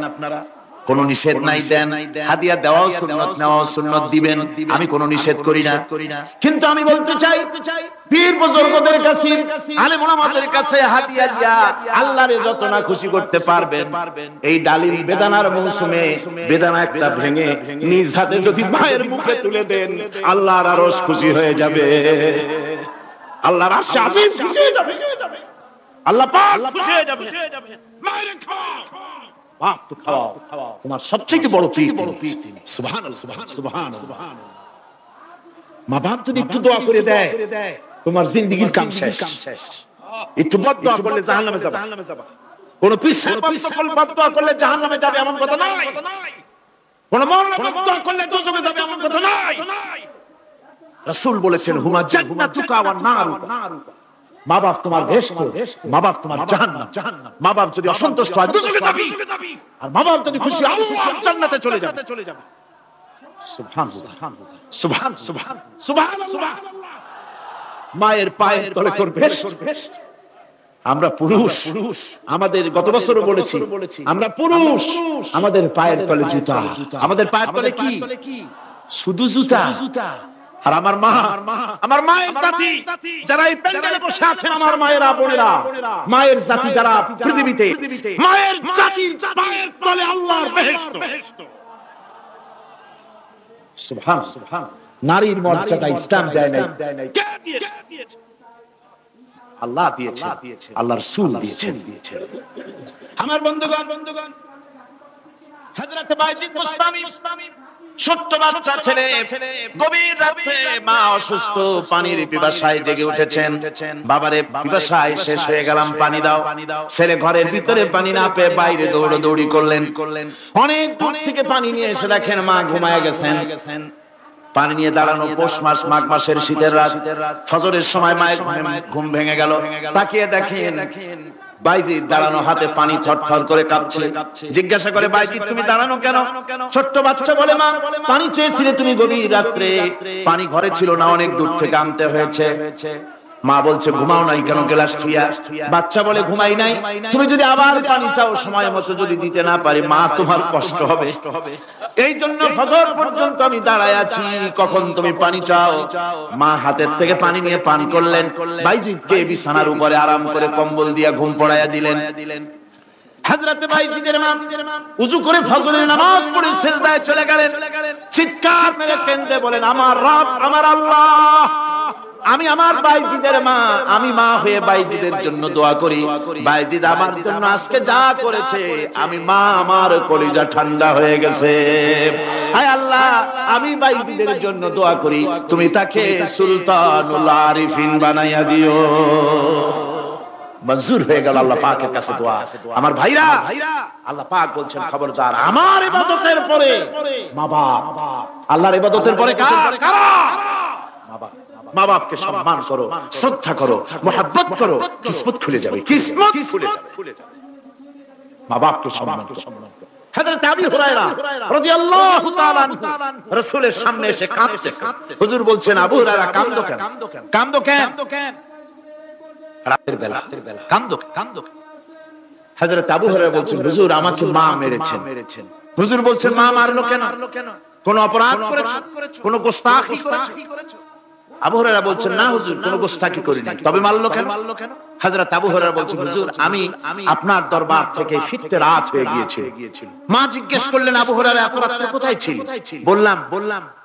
কোনো নিষেধ নাই, দেন। হাদিয়া দেওয়াও সুন্নাত, নেওয়াও সুন্নাত, দিবেন, আমি কোনো নিষেধ করি না। কিন্তু আমি বলতে চাই, পীর বুজুর্গদের কাছে, আলেম ওলামাদের কাছে হাদিয়া দিয়া আল্লাহরে যত না খুশি করতে পারবেন, এই ডালিম বেদানার মৌসুমে বেদানা একটা ভেঙে নিজ হাতে যদি মায়ের মুখে তুলে দেন, আল্লাহর আরশ খুশি হয়ে যাবে, আল্লাহর আরশ আজিম খুশি হয়ে যাবে, আল্লাহ পাক খুশি হয়ে যাবে। মায়ের খাওয়াও, বাপ তো খাওয়াও, তোমার সবচেয়ে বড় প্রীতি। সুবহানাল্লাহ, সুবহানাল্লাহ। মা বাপ যদি একটু দোয়া করে দেয়, তোমার জিন্দেগীর কাম শেষ। একটু বদদোয়া করলে জাহান্নামে যাবে। কোন পীর সাহেব বদদোয়া করলে জাহান্নামে যাবে এমন কথা নয়। কোন মরণের দোয়া করলে দোজখে যাবে এমন কথা নাই। রাসূল বলেছেন হুমা জান্নাতুকা ওয়া নারুকা, মা বাপ তোমার বেহেশত, মা বাপ তোমার জাহান্নাম। মা বাপ যদি অসন্তুষ্ট হয় দোজখে যাবি, আর মা বাপ যদি খুশি আল্লাহ জান্নাতে চলে যাবে। সুবহানাল্লাহ, সুবহানাল্লাহ, সুবহানাল্লাহ। মায়ের পায়ের তলে তোর বেহেশত। আমরা পুরুষ, আমাদের গত বছরও বলেছি আমরা পুরুষ, আমাদের পায়ের তলে জুতা। আমাদের পায়ের তলে কি? শুধু জুতা। আর আমার মা, আমার মায়ের জাতি যারা এই প্যান্ডেলে বসে আছেন, আমার মায়েরা বোনেরা, মায়ের জাতি যারা পৃথিবীতে, মায়ের জাতির পায়ের তলে আল্লাহর বেহেশত। সুবহান। নারীর মর্যাদা ইসলাম দেয় নাই, কে দিয়েছে? আল্লাহ দিয়েছে, আল্লাহর রাসূল দিয়েছেন। আমার বন্ধুগণ, হযরত বাইজিদ বুস্তামি, ছোট্ট বাচ্চা ছেলে, গভীর রাতে মা অসুস্থ, পানির পিপাসায় জেগে উঠেছেন। বাবারে পিপাসায় শেষ হয়ে গেলাম, পানি দাও। ছেলে ঘরের ভিতরে পানি না পেয়ে বাইরে দৌড়াদৌড়ি করলেন। অনেক দূর থেকে পানি নিয়ে এসে দেখেন মা ঘুমায় গেছেন। পানি নিয়ে দাঁড়ানো পৌষ মাস, মাঘ মাসের শীতের রাত, ফজরের সময় মায়ের ঘুম ভেঙে গেল। তাকিয়ে দেখেন বাইজিদ দাঁড়ানো, হাতে পানি থরথর করে কাঁপছে। জিজ্ঞাসা করে, বাইজিদ তুমি দাঁড়ানো কেন? ছোট্ট বাচ্চা বলে, মা পানি চেয়েছিলে তুমি গভীর রাত্রে, পানি ঘরে ছিল না, অনেক দূর থেকে আনতে হয়েছে। মা বলছে, ঘুমাও নাই কেন গ্লাস ছুঁয়া? বাচ্চা বলে, ঘুমাই নাই, তুমি যদি আবার পানি চাও সময় মতো যদি দিতে না পারি মা তোমার কষ্ট হবে, এই জন্য ফজর পর্যন্ত আমি দাঁড়ায় আছি, কখন তুমি পানি চাও। মা হাতের থেকে পানি নিয়ে পান করলেন। বাইজিদকে বিছানার উপরে আরাম করে কম্বল দিয়ে ঘুম পড়াইয়া দিলেন। হযরত বাইজিদের মা ওযু করে ফজরের নামাজ পড়ে সিজদায় চলে গেলেন। চিৎকার মেরে কেঁদে বলেন, আমার রব, আমার আল্লাহ, আমি আমার বাইজিদের মা, আমি মা হয়ে বাইজিদের জন্য দোয়া করি। বাইজিদ আমার জন্য আজকে যা করেছে, আমি মা, আমার কলিজা ঠান্ডা হয়ে গেছে। হায় আল্লাহ, আমি বাইজিদের জন্য দোয়া করি, তুমি তাকে সুলতানুল আরিফিন বানাইয়া দিও। মঞ্জুর হয়ে গেল আল্লাহ পাকের কাছে দোয়া। আমার ভাইরা, আল্লাহ পাক বলছেন, খবরদার আমার ইবাদতের পরে মা বাপ, আল্লাহর ইবাদতের পরে কারা? মা বাপ। মা বাপকে সম্মান করো, শ্রদ্ধা করো, মোহাব্বত করো, কিসমত খুলে যাবে, কিসমত খুলে যাবে। মা বাপকে সম্মান করো। হযরত আবু হুরায়রা রাদিয়াল্লাহু তাআলা রাসূলের সামনে এসে কাঁদছে। হুজুর বলছেন, আবু হুরায়রা কাঁদো কেন? কাঁদো কেন? রাতের বেলা কাঁদো কেন? হযরত আবু হুরায়রা বলছেন, হুজুর আমাকে মা মেরেছেন। হুজুর বলছেন, মা মারলো কেন? কোন অপরাধ করেছো? কোন গোস্তাখি করেছো? আবু হুরায়রা বলছেন, না হুজুর, কোন গোস্তাখি করিনি, তবে মারলো কেন? হযরত আবু হুরায়রা বলছেন, হুজুর আমি আপনার দরবার থেকে ফিরতে রাত হয়ে গিয়েছিল। মা জিজ্ঞেস করলেন, আবু হুরায়রা এত রাতে কোথায় ছিলে? বললাম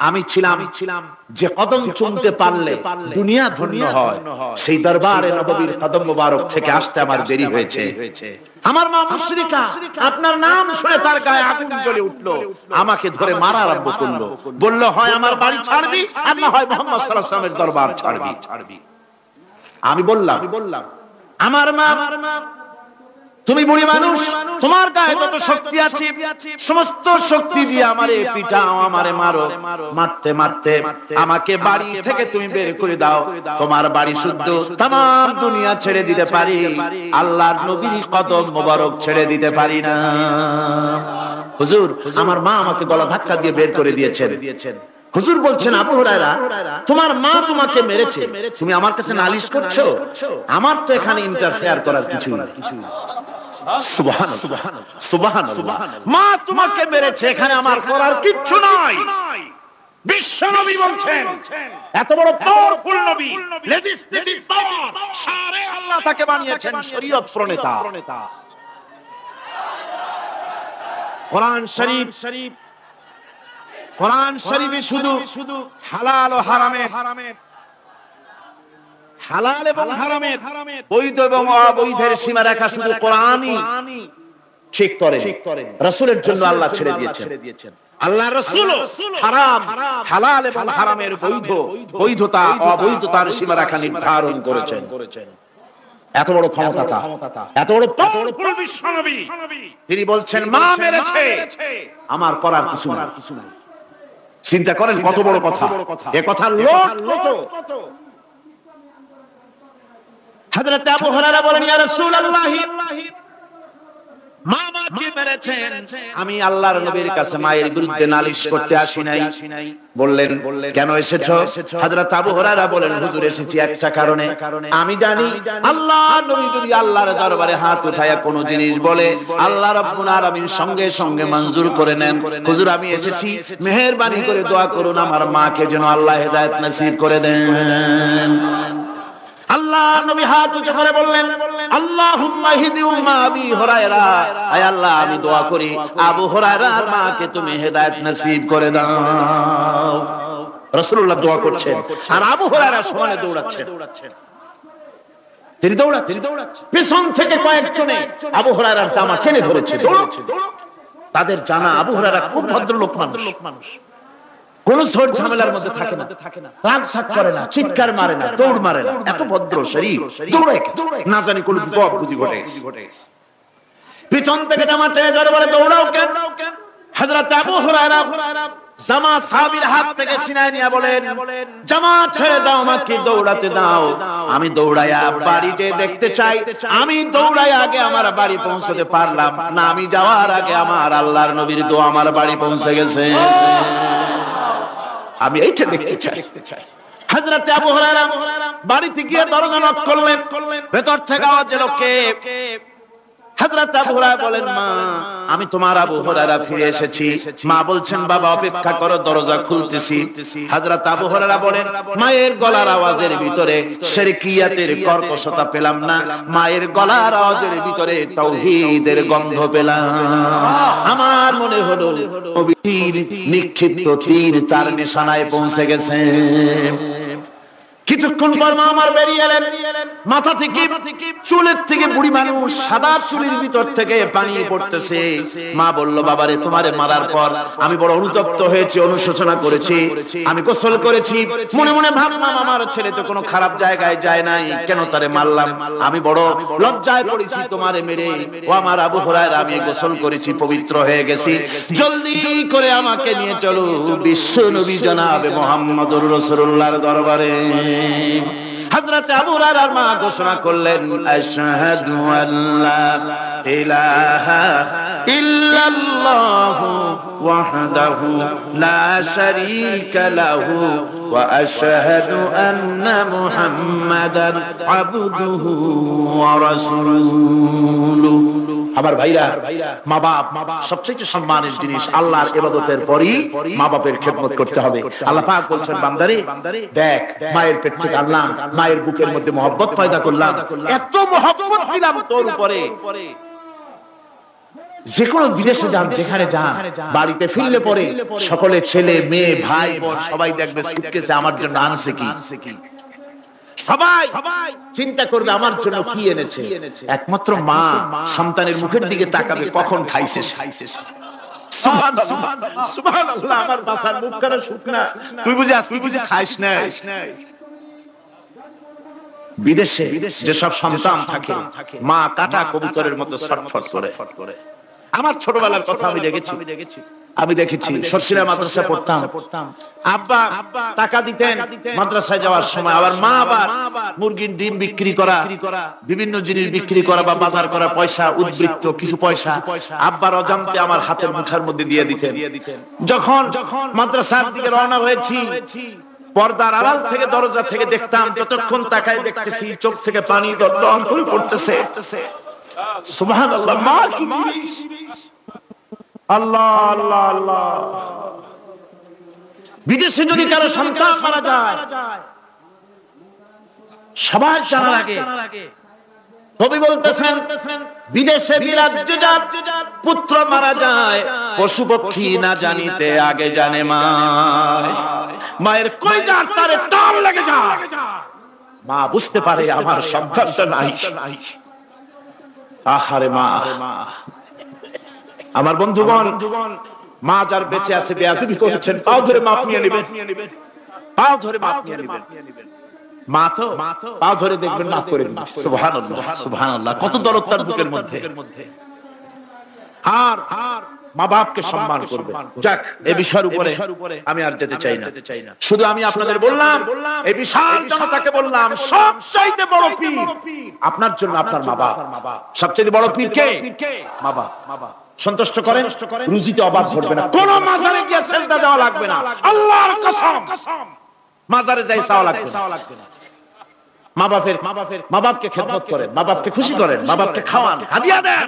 আমি ছিলাম যে কদম চুমতে পারলে দুনিয়া ধন্য হয়, সেই দরবারে নববীর কদম মোবারক থেকে আসতে আমার দেরি হয়েছে। আমার মা মুশরিকা, আপনার নাম শুনে তার গায়ে আগুন জ্বলে উঠলো, আমাকে ধরে মারা আরম্ভ করলো। বলল, হয় আমার বাড়ি ছাড়বি, আর না হয় মুহাম্মদ সাল্লাল্লাহু আলাইহি ওয়াসাল্লামের দরবার ছাড়বি। আমি বললাম, আমার মা, তুমি বুড়ি মানুষ, তোমার গায়ে যত শক্তি আছে সমস্ত শক্তি দিয়ে আমারে পিটাও, আমারে মারো। মারতে মারতে আমাকে বাড়ি থেকে তুমি বের করে দাও। তোমার বাড়ি শুদ্ধ, তামাম দুনিয়া ছেড়ে দিতে পারি, আল্লাহর নবীর কদম মোবারক ছেড়ে দিতে পারি না। হুজুর, আমার মা আমাকে গলা ধাক্কা দিয়ে বের করে দিয়েছেন। হুজুর বলছেন, আবু হুরায়রা তোমার মা তোমাকে মেরেছে, তুমি আমার কাছে নালিশ করছো? আমার তো এখানে ইন্টারফেয়ার করার কিছু না। সুবহানাল্লাহ, সুবহানাল্লাহ। মা তোমাকে মেরেছে, এখানে আমার করার কিচ্ছু নাই। বিশ্ব নবী বলছেন, এত বড় পাওয়ারফুল নবী, লেজিসলেটিভ পাওয়ার, সারে আল্লাহ তাকে বানিয়েছেন শরীয়ত প্রণেতা। কোরআন শরীফে শুধু হালাল ও হারামের, হালাল এবং হারামের, বৈধ এবং অবৈধের সীমারেখা শুধু কোরআনই ঠিক করে। রাসূলের জন্য আল্লাহ ছেড়ে দিয়েছেন। আল্লাহ রাসূল হারাম, হালাল এবং হারামের বৈধতা অবৈধতার সীমারেখা নির্ধারণ করেছেন। এত বড় ক্ষমতা, এত বড় পাওয়ারফুল বিশ্বনবী, তিনি বলছেন মা মেরেছে, আমার করার কিছু নাই। চিন্তা করেন কত বড় কথা, এ কথা লোক কত। হযরত আবু হুরায়রা বলেন ইয়া রাসূলুল্লাহ, মা মাকে মেরেছেন, আমি আল্লাহর নবীর কাছে মায়ের বিরুদ্ধে নালিশ করতে আসি নাই। বললেন কেন এসেছো? হযরত আবু হুরায়রা বলেন হুজুর এসেছি একটা কারণে, আমি জানি আল্লাহর নবী যদি আল্লাহর দরবারে হাত উঠায়া কোনো জিনিস বলে আল্লাহ রাব্বুল আলামিন সঙ্গে সঙ্গে মঞ্জুর করে নেন। হুজুর আমি এসেছি, মেহেরবানি করে দোয়া করুন আমার মাকে যেন আল্লাহ হেদায়েত নসিব করে দেন। আল্লাহ নবী হাত উঁচু করে বললেন আল্লাহুম্মা হিদি উম্মা আবি হুরায়রা, আয় আল্লাহ আমি দোয়া করি আবু হুরায়রার মাকে তুমি হেদায়েত নসিব করে দাও। রাসূলুল্লাহ দোয়া করছেন আর আবু হুরায়রা সমানে দৌড়াচ্ছেন। তিনি দৌড়াচ্ছেন, পেছন থেকে কয়েকজনে আবু হুরায়রার জামা টেনে ধরেছে। তাদের জানা আবু হুরায়রা খুব ভদ্রলোক মানুষ, কোন ঝড় ঝামেলার মধ্যে থাকে না, রাগ সাক করে না, চিৎকার মারে না, দৌড় মারে না, এত ভদ্র শরীর, দৌড়ে না জানি কোন বিপদ বুঝি ঘটে। পিছন থেকে জামা টেনে ধরে বলে দৌড়াও কেন? হযরত আবু হুরায়রা জামা সাহাবীর হাত থেকে ছিনায় নিয়ে বলেন জামা ছেড়ে দাও, আমাকে দৌড়াতে দাও, আমি দৌড়ায়া বাড়িতে দেখতে চাই, আমি দৌড়ায়া আগে আমার বাড়ি পৌঁছতে পারলাম না, আমি যাওয়ার আগে আমার আল্লাহর নবীর দোয়া আমার বাড়ি পৌঁছে গেছে, আমি এইটা দেখতে চাই। হযরত আবু হুরায়রা বাড়িতে গিয়ে দরজা নক করলেন, ভেতর থেকে আওয়াজ এলো কে? হযরত আবু হুরায়রা বলেন মা আমি তোমার আবু হুরায়রা ফিরে এসেছি। মা বলছেন বাবা অপেক্ষা করো, দরজা খুলতেছি। হযরত আবু হুরায়রা বলেন মায়ের গলার আওয়াজের ভিতরে শিরকিয়াতের কর্কশতা পেলাম না, মায়ের গলার আওয়াজের ভিতরে তাওহীদের গন্ধ পেলাম। আমার মনে হলো নবীর নিক্ষিপ্ত তীর তার নিশানায় পৌঁছে গেছে। কিছুক্ষণ পর মা আমার বেরিয়ে এলেন, মাথা থেকে চুলের থেকে বুড়ি মানুষ, সাদা চুলের ভিতর থেকে পানি পড়তেছে। মা বলল বাবারে তোমারে মারার পর আমি বড় অনুতপ্ত হয়েছি, অনুশোচনা করেছি, আমি গোসল করেছি, মনে মনে ভাবলাম আমার ছেলে তো কোনো খারাপ জায়গায় যায় নাই, কেন তারে মারলাম, আমি বড় লজ্জায় পড়েছি তোমারে মেরে। ও আমার আবু হুরায়রা আমি গোসল করেছি, পবিত্র হয়ে গেছি, জলদি করে আমাকে নিয়ে চলো বিশ্ব নবী জনাবে মুহাম্মদুর রাসূলুল্লাহর দরবারে। হযরত আবু হুরায়রার মা ঘোষণা করলেন আশহাদু আল্লা ইলাহা ইল্লাল্লাহু ওয়াহদাহু লা শারীকা লাহু ওয়া আশহাদু আন্না মুহাম্মাদান আবদুহু ওয়া রাসূলুহু। আমার ভাইরা, মা বাপ সবচেয়ে সম্মানের জিনিস। আল্লাহর ইবাদতের পরই মা বাপের খেদমত করতে হবে। আল্লাহ পাক বলছেন বান্দারে দেখ মায়ের পেট থেকে আনলাম, মায়ের বুকের মধ্যে মহব্বত পয়দা করলাম, এত মহব্বত দিলাম তোর উপরে, যে কোনো বিদেশে যান যেখানে যান বাড়িতে ফিরলে পরে সকলে ছেলে মেয়ে ভাই বোন সবাই দেখবে সুটকেসে আমার জন্য আনছে কি, সবাই চিন্তা করবে আমার জন্য কি এনেছে। একমাত্র মা সন্তানের মুখের দিকে তাকাবে কখন খাইছে। সুবহানাল্লাহ সুবহানাল্লাহ, আমার বাসার মুখখানা শুকনা, তুই বুঝি আজকে বুঝি খাইস না। বিদেশে যেসব সন্তান থাকে মা কাটা কবুতরের মতো ছটফট করে। আমার ছোটবেলার কথা আমি দেখেছি সরসিরা মাদ্রাসা পড়তাম, আব্বা টাকা দিতেন মাদ্রাসায় যাওয়ার সময়, আবার মা আবার মুরগির ডিম বিক্রি করা, বিভিন্ন জিনিস বিক্রি করা বা বাজার করা পয়সা, উদ্বৃত্ত কিছু পয়সা আব্বার অজান্তে আমার হাতের মুঠার মধ্যে দিয়ে দিতেন। যখন মাদ্রাসার দিকে রওনা হয়েছি পর্দার আড়াল থেকে দরজা থেকে দেখতাম, যতক্ষণ তাকায় দেখতেছি চোখ থেকে পানি দরদর করে পড়তেছে। সুবহানাল্লাহ, মা কি জিনিস! আল্লাহ আল্লাহ আল্লাহ। বিদেশে যদি কারো সন্তান মারা যায় সবার জানা লাগে। কবি বলতেছেন বিদেশে বিরাজ্যে যার পুত্র মারা যায়, পশু পক্ষী না জানিতে আগে জানে মা, মায়ের কলিজার তারে টান লেগে যায়, মা বুঝতে পারে আমার সন্তানটা নাই। আহারে মা! আমার বন্ধুগণ, মা যার বেঁচে আছে বেয়াদবি করেছেন, পাও ধরে মাপ নিয়ে নেবেন, পাও ধরে মাপ নিয়ে নেবেন। মা তো পা ধরে দেখবেন মাফ করে দিন। সুবহানাল্লাহ সুবহানাল্লাহ, কত দরদ তার বুকের মধ্যে। আর মা বাপকে সম্মান করবে। যাক, এই বিষয়ের উপরে আমি আর যেতে চাই না। শুধু আমি আপনাদের বললাম, এই বিশাল জনতাকে বললাম, সবচাইতে বড় পীর আপনার জন্য আপনার মা বাপ। সবচাইতে বড় পীর কে? মা বাপ। সন্তুষ্ট করেন, রুজিতে অভাব ঘটবে না, কোন মাজারে গিয়ে সেজদা দেওয়া লাগবে না, আল্লাহর কসম মাজারে যাই চাওয়া লাগবে না। মা বাপকে খেদমত করেন, মা বাপকে খুশি করেন, মা বাপকে খাওয়ান, হাদিয়া দেন।